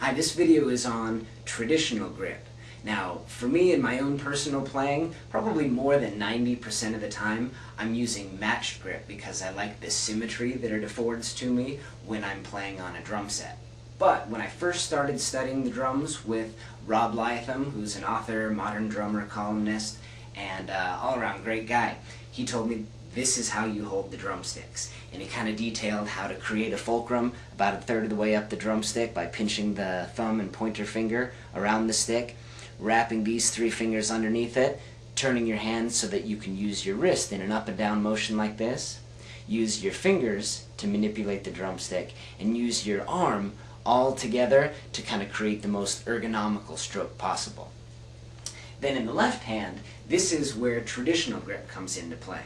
Hi, this video is on traditional grip. Now, for me in my own personal playing, probably more than 90% of the time, I'm using matched grip because I like the symmetry that it affords to me when I'm playing on a drum set. But when I first started studying the drums with Rob Lytham, who's an author, modern drummer, columnist, and all-around great guy, he told me this is how you hold the drumsticks. And he kind of detailed how to create a fulcrum about a third of the way up the drumstick by pinching the thumb and pointer finger around the stick, wrapping these three fingers underneath it, turning your hand so that you can use your wrist in an up and down motion like this, use your fingers to manipulate the drumstick, and use your arm all together to kind of create the most ergonomical stroke possible. Then in the left hand, this is where traditional grip comes into play.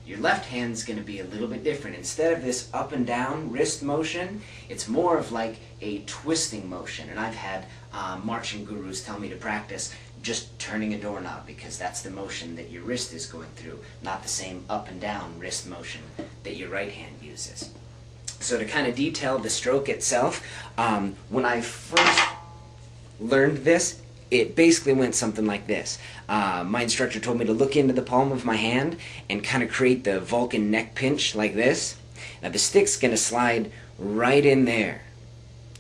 Your left hand's going to be a little bit different. Instead of this up and down wrist motion, it's more of like a twisting motion. And I've had marching gurus tell me to practice just turning a doorknob because that's the motion that your wrist is going through, not the same up and down wrist motion that your right hand uses. So to kind of detail the stroke itself, when I first learned this, it basically went something like this. My instructor told me to look into the palm of my hand and kind of create the Vulcan neck pinch like this. Now the stick's going to slide right in there,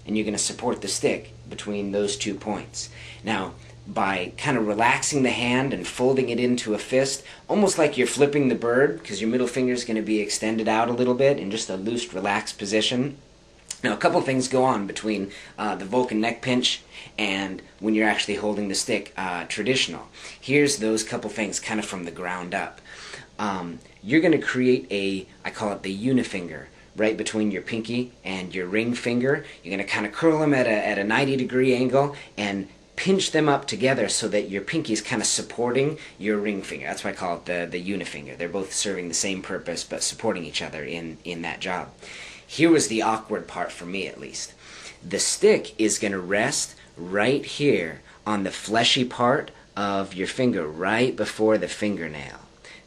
and you're going to support the stick between those 2 points. Now, by kind of relaxing the hand and folding it into a fist, almost like you're flipping the bird, because your middle finger is going to be extended out a little bit in just a loose, relaxed position. Now, a couple things go on between the Vulcan neck pinch and when you're actually holding the stick traditional. Here's those couple things kind of from the ground up. You're going to create I call it the unifinger, right between your pinky and your ring finger. You're going to kind of curl them at a 90-degree angle and pinch them up together so that your pinky is kind of supporting your ring finger. That's why I call it the unifinger. They're both serving the same purpose but supporting each other in that job. Here was the awkward part for me, at least. The stick is going to rest right here on the fleshy part of your finger, right before the fingernail.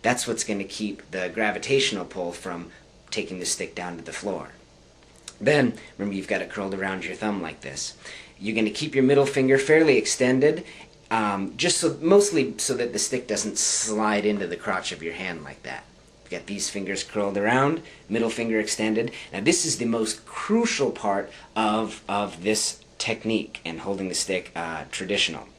That's what's going to keep the gravitational pull from taking the stick down to the floor. Then, remember, you've got it curled around your thumb like this. You're going to keep your middle finger fairly extended, mostly so that the stick doesn't slide into the crotch of your hand like that. Got these fingers curled around, middle finger extended. Now this is the most crucial part of this technique and holding the stick traditional.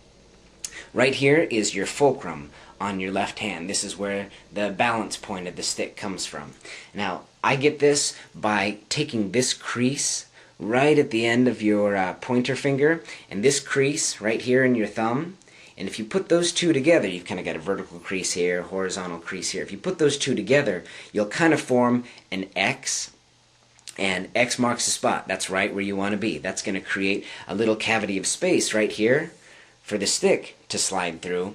Right here is your fulcrum on your left hand. This is where the balance point of the stick comes from. Now I get this by taking this crease right at the end of your pointer finger and this crease right here in your thumb. And if you put those two together, you've kind of got a vertical crease here, horizontal crease here. If you put those two together, you'll kind of form an X, and X marks the spot. That's right where you want to be. That's going to create a little cavity of space right here for the stick to slide through.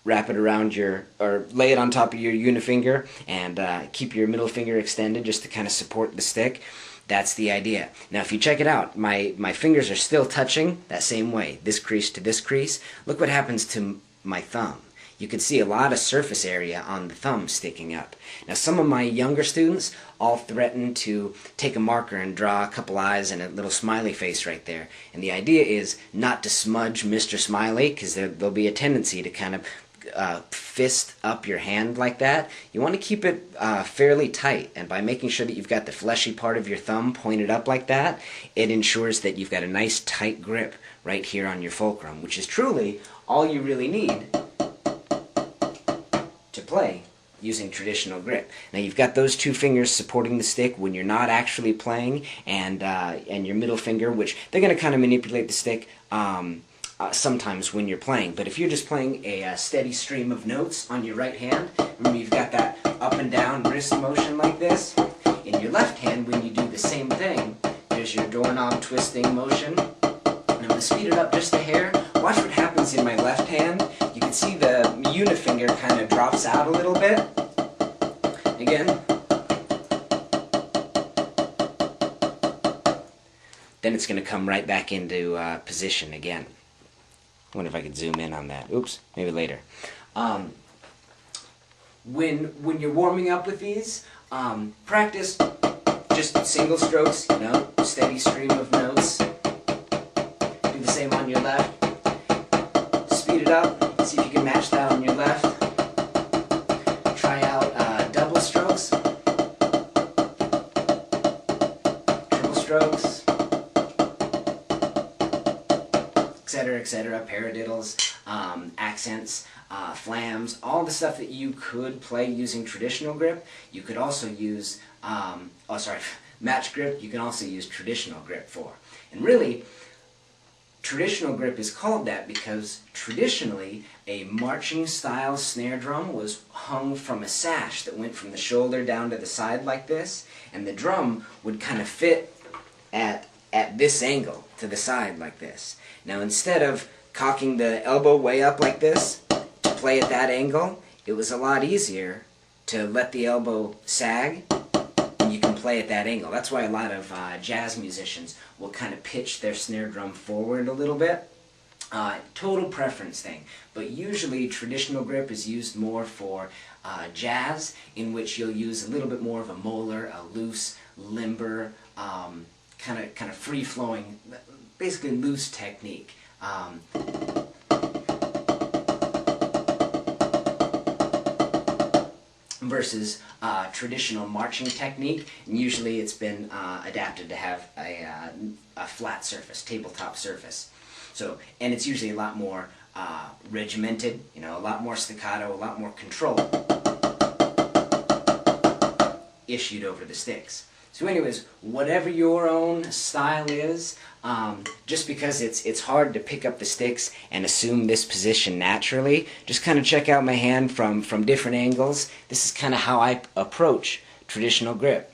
Wrap it around or lay it on top of your unifinger and keep your middle finger extended just to kind of support the stick. That's the idea. Now if you check it out, my fingers are still touching that same way, this crease to this crease. Look what happens to my thumb. You can see a lot of surface area on the thumb sticking up. Now some of my younger students all threaten to take a marker and draw a couple eyes and a little smiley face right there. And the idea is not to smudge Mr. Smiley, because there'll be a tendency to kind of fist up your hand like that. You want to keep it fairly tight, and by making sure that you've got the fleshy part of your thumb pointed up like that, it ensures that you've got a nice tight grip right here on your fulcrum, which is truly all you really need to play using traditional grip. Now you've got those two fingers supporting the stick when you're not actually playing, and your middle finger, which they're going to kind of manipulate the stick sometimes when you're playing. But if you're just playing a steady stream of notes on your right hand, remember you've got that up and down wrist motion like this. In your left hand, when you do the same thing, there's your doorknob twisting motion. And I'm going to speed it up just a hair. Watch what happens in my left hand. You can see the unifinger kind of drops out a little bit. Again. Then it's going to come right back into position again. I wonder if I could zoom in on that. Oops, maybe later. When you're warming up with these, practice just single strokes, steady stream of notes. strokes, etc., paradiddles, accents, flams, all the stuff that you could play using traditional grip, you could also use, match grip, you can also use traditional grip for. And really, traditional grip is called that because traditionally a marching style snare drum was hung from a sash that went from the shoulder down to the side like this, and the drum would kind of fit at this angle to the side like this. Now instead of cocking the elbow way up like this to play at that angle, it was a lot easier to let the elbow sag and you can play at that angle. That's why a lot of jazz musicians will kind of pitch their snare drum forward a little bit. Total preference thing, but usually traditional grip is used more for jazz, in which you'll use a little bit more of a molar, a loose, limber, kind of free-flowing, basically loose technique. Versus traditional marching technique, and usually it's been adapted to have a flat surface, tabletop surface. So, and it's usually a lot more regimented, a lot more staccato, a lot more control issued over the sticks. So anyways, whatever your own style is, just because it's hard to pick up the sticks and assume this position naturally, just kind of check out my hand from different angles. This is kind of how I approach traditional grip.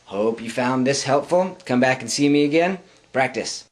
Hope you found this helpful. Come back and see me again. Practice.